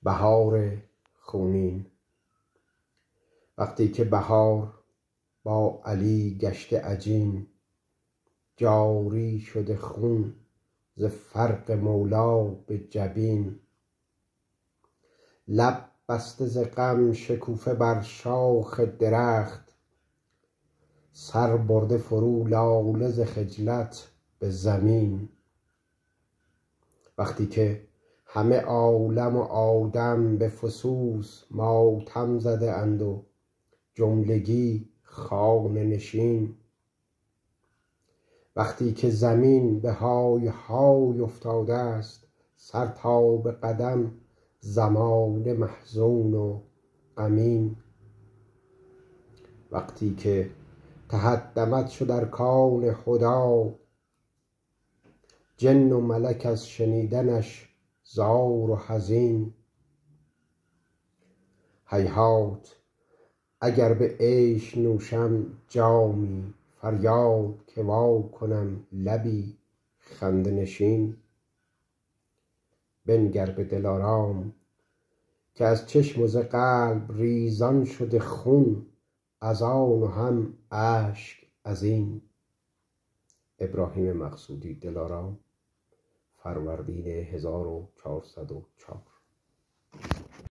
بهار خونین. وقتی که بهار با علی گشته عجین، جاری شده خون ز فرق مولا به جبین. لب بسته ز غم شکوفه بر شاخ درخت، سر برده فرو لاله ز خجلت به زمین. وقتی که همه عالم و آدم به فسوس ماتم زده اند و جملگی خانه نشین. وقتی که زمین به های های افتاده است، سر تا به قدم زمانه محزون و غمین. وقتی که تهدمت شد ارکان خدا، جن و ملک از شنیدنش زار و حزین. هیهات اگر به عیش نوشم جامی، فریاد که وا کنم لبی خنده نشین. بنگر به دلارام که از چشم و ز قلب ریزان شده خون، از آن و هم اشک از این. ابراهیم مقصودی، دلارام، فروردین 1404.